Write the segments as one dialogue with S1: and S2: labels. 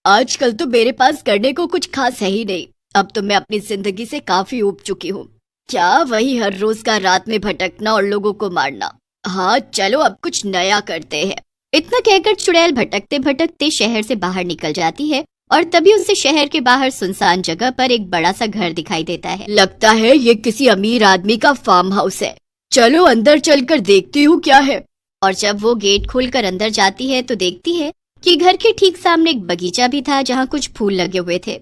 S1: आजकल तो मेरे पास करने को कुछ खास है ही नहीं। अब तो मैं अपनी जिंदगी से काफी ऊब चुकी हूँ। क्या वही हर रोज का रात में भटकना और लोगों को मारना। हाँ चलो अब कुछ नया करते हैं। इतना कहकर चुड़ैल भटकते भटकते शहर से बाहर निकल जाती है और तभी उसे शहर के बाहर सुनसान जगह पर एक बड़ा सा घर दिखाई देता है। लगता है ये किसी अमीर आदमी का फार्म हाउस है। चलो अंदर चलकर देखती हूँ क्या है। और जब वो गेट खोलकर अंदर जाती है तो देखती है कि घर के ठीक सामने एक बगीचा भी था जहाँ कुछ फूल लगे हुए थे।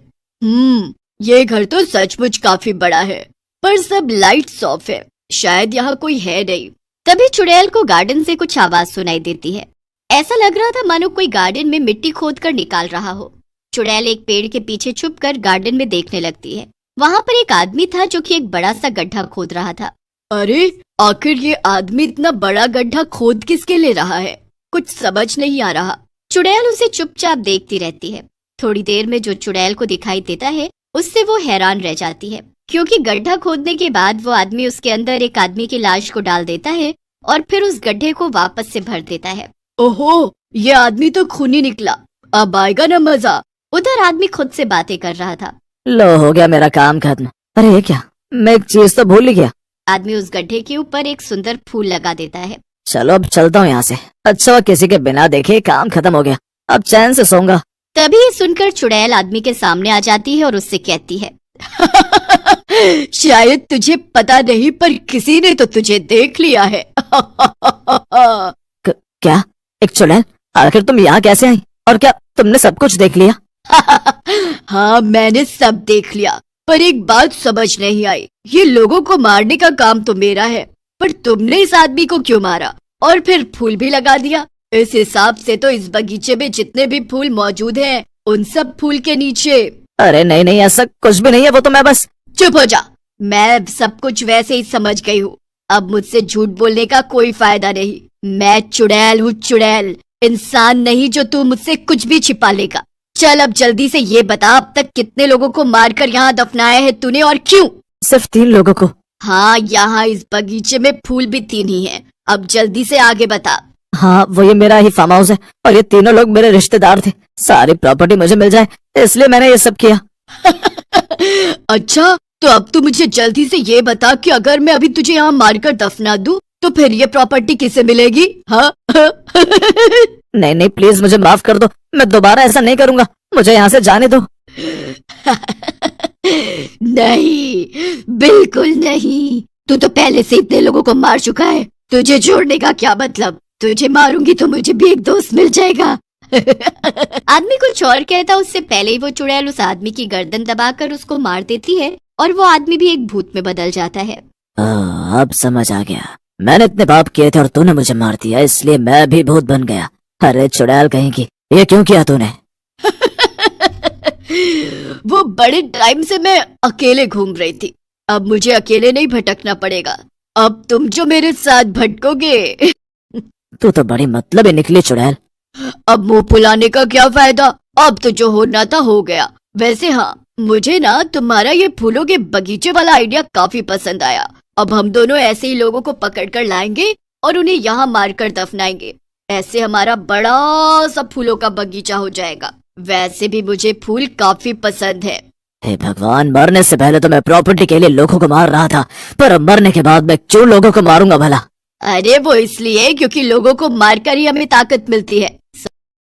S1: ये घर तो सचमुच काफी बड़ा है, पर सब लाइट्स ऑफ है। शायद यहाँ कोई है नहीं। तभी चुड़ैल को गार्डन से कुछ आवाज सुनाई देती है। ऐसा लग रहा था मानो कोई गार्डन में मिट्टी खोद कर निकाल रहा हो। चुड़ैल एक पेड़ के पीछे छुपकर गार्डन में देखने लगती है। वहाँ पर एक आदमी था जो कि एक बड़ा सा गड्ढा खोद रहा था। अरे आखिर ये आदमी इतना बड़ा गड्ढा खोद किसके ले रहा है, कुछ समझ नहीं आ रहा। चुड़ैल उसे चुपचाप देखती रहती है। थोड़ी देर में जो चुड़ैल को दिखाई देता है उससे वो हैरान रह जाती है, क्योंकि गड्ढा खोदने के बाद वो आदमी उसके अंदर एक आदमी की लाश को डाल देता है और फिर उस गड्ढे को वापस से भर देता है। ओहो, ये आदमी तो खूनी निकला, अब आएगा ना मजा। उधर आदमी खुद से बातें कर रहा था।
S2: लो हो गया मेरा काम खत्म। अरे ये क्या, मैं एक चीज तो भूल ही गया।
S1: आदमी उस गड्ढे के ऊपर एक सुंदर फूल लगा देता है।
S2: चलो अब चलता हूँ यहाँ से। अच्छा किसी के बिना देखे काम खत्म हो गया, अब चैन से सोऊंगा।
S1: तभी ये सुनकर चुड़ैल आदमी के सामने आ जाती है और उससे कहती है शायद तुझे पता नहीं पर किसी ने तो तुझे देख लिया है।
S2: क्या? एक चुड़ैल? आखिर तुम यहाँ कैसे आई और क्या तुमने सब कुछ देख लिया?
S1: हाँ मैंने सब देख लिया, पर एक बात समझ नहीं आई। ये लोगों को मारने का काम तो मेरा है, पर तुमने इस आदमी को क्यों मारा और फिर फूल भी लगा दिया? इस हिसाब से तो इस बगीचे में जितने भी फूल मौजूद हैं, उन सब फूल के नीचे।
S2: अरे नहीं नहीं, ऐसा कुछ भी नहीं है, वो तो मैं बस।
S1: चुप हो जा, मैं सब कुछ वैसे ही समझ गई हूँ। अब मुझसे झूठ बोलने का कोई फायदा नहीं। मैं चुड़ैल हूँ, चुड़ैल, इंसान नहीं जो तू मुझसे कुछ भी छिपा लेगा। चल अब जल्दी से ये बता, अब तक कितने लोगों को मारकर यहाँ दफनाया है तूने और क्यों?
S2: सिर्फ 3 लोगों को।
S1: हाँ, यहाँ इस बगीचे में फूल भी 3 ही हैं। अब जल्दी से आगे बता।
S2: हाँ वो ये मेरा ही फार्म हाउस है और ये तीनों लोग मेरे रिश्तेदार थे। सारी प्रॉपर्टी मुझे मिल जाए इसलिए मैंने ये सब किया।
S1: अच्छा तो अब तू मुझे जल्दी से ये बता कि अगर मैं अभी तुझे यहाँ मारकर दफना दूं तो फिर ये प्रॉपर्टी किसे मिलेगी? हाँ?
S2: नहीं नहीं प्लीज मुझे माफ कर दो, मैं दोबारा ऐसा नहीं करूँगा, मुझे यहाँ से जाने दो।
S1: नहीं, बिल्कुल नहीं। तू तो पहले से इतने लोगों को मार चुका है, तुझे छोड़ने का क्या मतलब? तुझे मारूंगी तो मुझे भी एक दोस्त मिल जाएगा। आदमी कुछ और कहता उससे पहले ही वो चुड़ैल उस आदमी की गर्दन दबाकर उसको मार देती है और वो आदमी भी एक भूत में बदल जाता है।
S2: अब समझ आ गया, मैंने इतने पाप किए थे और तूने मुझे मार दिया, इसलिए मैं भी भूत बन गया। अरे चुड़ैल कहीं की, ये क्यों किया तूने?
S1: वो बड़े टाइम से मैं अकेले घूम रही थी, अब मुझे अकेले नहीं भटकना पड़ेगा। अब तुम जो मेरे साथ भटकोगे।
S2: तू तो बड़ी मतलबी निकली चुड़ैल।
S1: अब मुंह फुलाने का क्या फायदा, अब तो जो होना था हो गया। वैसे हाँ, मुझे ना तुम्हारा ये फूलों के बगीचे वाला आइडिया काफी पसंद आया। अब हम दोनों ऐसे ही लोगों को पकड़ कर लाएंगे और उन्हें यहाँ मारकर दफनाएंगे। ऐसे हमारा बड़ा सा फूलों का बगीचा हो जाएगा। वैसे भी मुझे फूल काफी पसंद है।
S2: हे भगवान, मरने से पहले तो मैं प्रॉपर्टी के लिए लोगों को मार रहा था, पर अब मरने के बाद मैं क्यों लोगों को मारूंगा भला?
S1: अरे वो इसलिए क्योंकि लोगों को मारकर ही हमें ताकत मिलती है।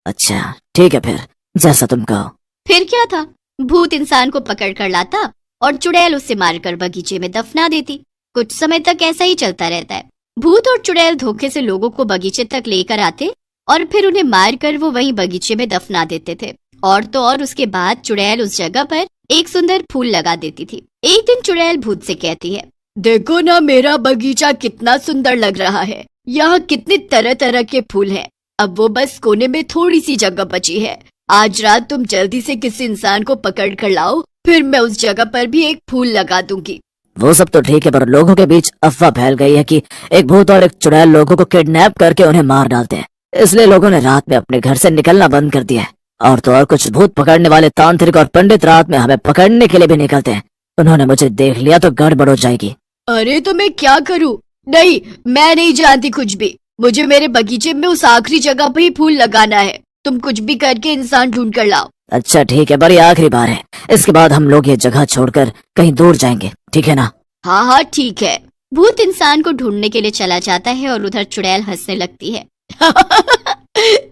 S2: अच्छा ठीक है, फिर जैसा तुम कहो।
S1: फिर क्या था, भूत इंसान को पकड़ कर लाता और चुड़ैल उसे मारकर बगीचे में दफना देती। कुछ समय तक ऐसा ही चलता रहता है। भूत और चुड़ैल धोखे से लोगों को बगीचे तक लेकर आते और फिर उन्हें मारकर वो वहीं बगीचे में दफना देते थे। और तो और उसके बाद चुड़ैल उस जगह पर एक सुंदर फूल लगा देती थी। एक दिन चुड़ैल भूत से कहती है, देखो ना मेरा बगीचा कितना सुंदर लग रहा है, यहाँ कितने तरह तरह के फूल हैं। अब वो बस कोने में थोड़ी सी जगह बची है। आज रात तुम जल्दी से किसी इंसान को पकड़ कर लाओ, फिर मैं उस जगह पर भी एक फूल लगा दूंगी।
S2: वो सब तो ठीक है, पर लोगों के बीच अफवाह फैल गई है कि एक भूत और एक चुड़ैल लोगों को किडनैप करके उन्हें मार डालते हैं, इसलिए लोगों ने रात में अपने घर से निकलना बंद कर दिया है। और तो और कुछ भूत पकड़ने वाले तांत्रिक और पंडित रात में हमें पकड़ने के लिए भी निकलते हैं। उन्होंने मुझे देख लिया तो गड़बड़ हो जाएगी।
S1: अरे तो मैं क्या करूं? नहीं, मैं नहीं जानती कुछ भी। मुझे मेरे बगीचे में उस आखिरी जगह पे ही फूल लगाना है। तुम कुछ भी करके इंसान ढूंढ कर लाओ।
S2: अच्छा ठीक है, पर ये आखिरी बार है, इसके बाद हम लोग ये जगह छोड़कर कहीं दूर जाएंगे, ठीक है ना?
S1: हाँ हाँ ठीक है। भूत इंसान को ढूंढने के लिए चला जाता है और उधर चुड़ैल हंसने लगती है।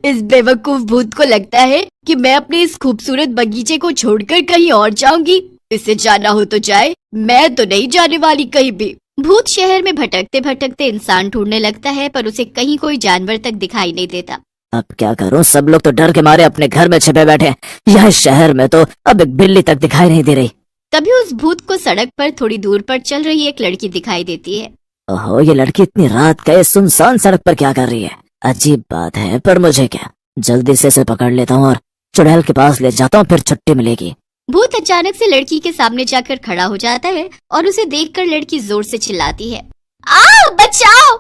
S1: इस बेवकूफ भूत को लगता है कि मैं अपने इस खूबसूरत बगीचे को छोड़कर कहीं और जाऊंगी। इसे जाना हो तो जाए, मैं तो नहीं जाने वाली कहीं भी। भूत शहर में भटकते भटकते इंसान ढूंढने लगता है, पर उसे कहीं कोई जानवर तक दिखाई नहीं देता।
S2: अब क्या करूं, सब लोग तो डर के मारे अपने घर में छिपे बैठे हैं। यह शहर में तो अब एक बिल्ली तक दिखाई नहीं दे रही।
S1: तभी उस भूत को सड़क पर थोड़ी दूर पर चल रही एक लड़की दिखाई देती है।
S2: ओहो, ये लड़की इतनी रात का इस सुनसान सड़क पर क्या कर रही है? अजीब बात है, पर मुझे क्या, जल्दी से इसे पकड़ लेता हूँ और चुड़ैल के पास ले जाता हूँ, फिर छुट्टी मिलेगी।
S1: भूत अचानक से लड़की के सामने जाकर खड़ा हो जाता है और उसे देखकर लड़की जोर से चिल्लाती है, आओ बचाओ,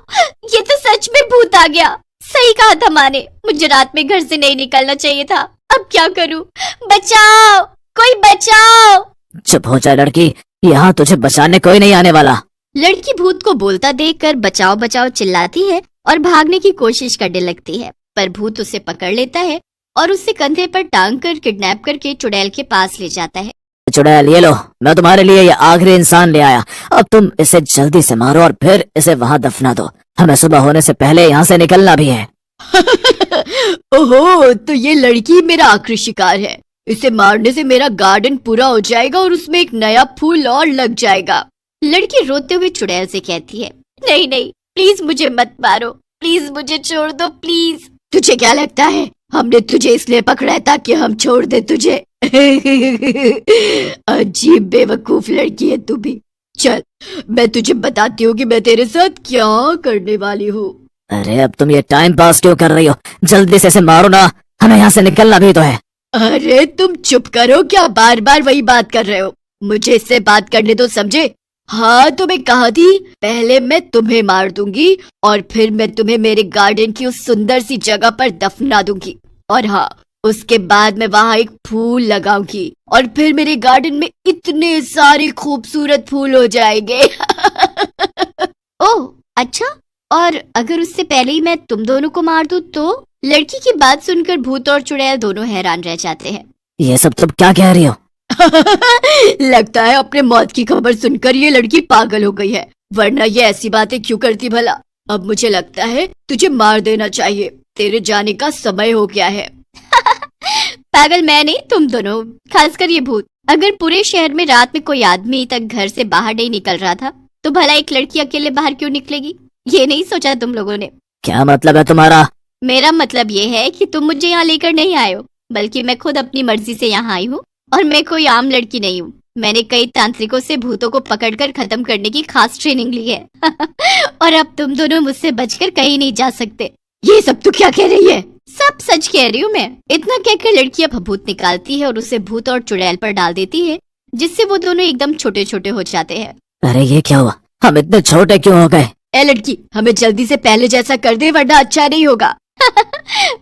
S1: ये तो सच में भूत आ गया। सही कहा था माँ ने, मुझे रात में घर से नहीं निकलना चाहिए था। अब क्या करूँ? बचाओ, कोई बचाओ।
S2: चुप हो जा लड़की, यहाँ तुझे बचाने कोई नहीं आने वाला।
S1: लड़की भूत को बोलता देखकर बचाओ बचाओ चिल्लाती है और भागने की कोशिश करने लगती है, पर भूत उसे पकड़ लेता है और उससे कंधे पर टांग कर किडनैप करके चुड़ैल के पास ले जाता है।
S2: चुड़ैल ये लो, मैं तुम्हारे लिए ये आखिरी इंसान ले आया। अब तुम इसे जल्दी से मारो और फिर इसे वहाँ दफना दो, हमें सुबह होने से पहले यहाँ से निकलना भी है।
S1: ओहो, तो ये लड़की मेरा आखिरी शिकार है। इसे मारने से मेरा गार्डन पूरा हो जाएगा और उसमें एक नया फूल और लग जाएगा। लड़की रोते हुए चुड़ैल से कहती है, नहीं नहीं, प्लीज मुझे मत मारो, प्लीज मुझे छोड़ दो, प्लीज। तुझे क्या लगता है हमने तुझे इसलिए पकड़ा है ताकि हम छोड़ दे तुझे? अजीब बेवकूफ लड़की है तू भी। चल मैं तुझे बताती हूँ कि मैं तेरे साथ क्या करने वाली हूँ।
S2: अरे अब तुम ये टाइम पास क्यों कर रही हो? जल्दी से इसे मारो ना, हमें यहाँ से निकलना भी तो है।
S1: अरे तुम चुप करो, क्या बार बार वही बात कर रहे हो? मुझे इससे बात करने दो, समझे? हाँ तो मैं कहा थी, पहले मैं तुम्हें मार दूंगी और फिर मैं तुम्हें मेरे गार्डन की उस सुंदर सी जगह पर दफना दूंगी, और हाँ उसके बाद मैं वहाँ एक फूल लगाऊंगी और फिर मेरे गार्डन में इतने सारे खूबसूरत फूल हो जाएंगे। ओह अच्छा, और अगर उससे पहले ही मैं तुम दोनों को मार दूं तो? लड़की की बात सुनकर भूत और चुड़ैल दोनों हैरान रह जाते हैं।
S2: ये सब तुम क्या कह रही हो?
S1: लगता है अपने मौत की खबर सुनकर ये लड़की पागल हो गई है, वरना ये ऐसी बातें क्यों करती भला? अब मुझे लगता है तुझे मार देना चाहिए, तेरे जाने का समय हो गया है। पागल मैं नहीं, तुम दोनों, खासकर ये भूत। अगर पूरे शहर में रात में कोई आदमी तक घर से बाहर नहीं निकल रहा था तो भला एक लड़की अकेले बाहर क्यों निकलेगी? ये नहीं सोचा तुम लोगों ने?
S2: क्या मतलब है तुम्हारा?
S1: मेरा मतलब ये है कि तुम मुझे यहाँ लेकर नहीं आए हो, बल्कि मैं खुद अपनी मर्जी से यहाँ आई हूँ, और मैं कोई आम लड़की नहीं हूँ। मैंने कई तांत्रिकों से भूतों को पकड़कर खत्म करने की खास ट्रेनिंग ली है। और अब तुम दोनों मुझसे बचकर कहीं नहीं जा सकते। ये सब तू क्या कह रही है? सब सच कह रही हूँ मैं। इतना कहकर लड़की अब भूत निकालती है और उसे भूत और चुड़ैल पर डाल देती है, जिससे वो दोनों एकदम छोटे छोटे हो जाते हैं।
S2: अरे ये क्या हुआ, हम इतने छोटे क्यों हो गए?
S1: ए लड़की, हमें जल्दी से पहले जैसा कर दे, वरना अच्छा नहीं होगा।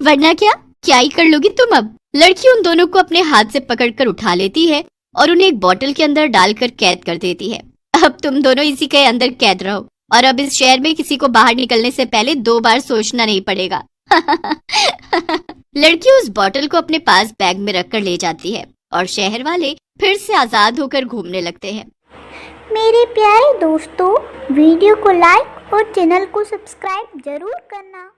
S1: वरना क्या ही कर लोगी तुम अब? लड़की उन दोनों को अपने हाथ से पकड़कर उठा लेती है और उन्हें एक बोतल के अंदर डालकर कैद कर देती है। अब तुम दोनों इसी के अंदर कैद रहो, और अब इस शहर में किसी को बाहर निकलने से पहले 2 बार सोचना नहीं पड़ेगा। लड़की उस बोतल को अपने पास बैग में रखकर ले जाती है और शहर वाले फिर से आजाद होकर घूमने लगते हैं।
S3: मेरे प्यारे दोस्तों, वीडियो को लाइक और चैनल को सब्सक्राइब जरूर करना।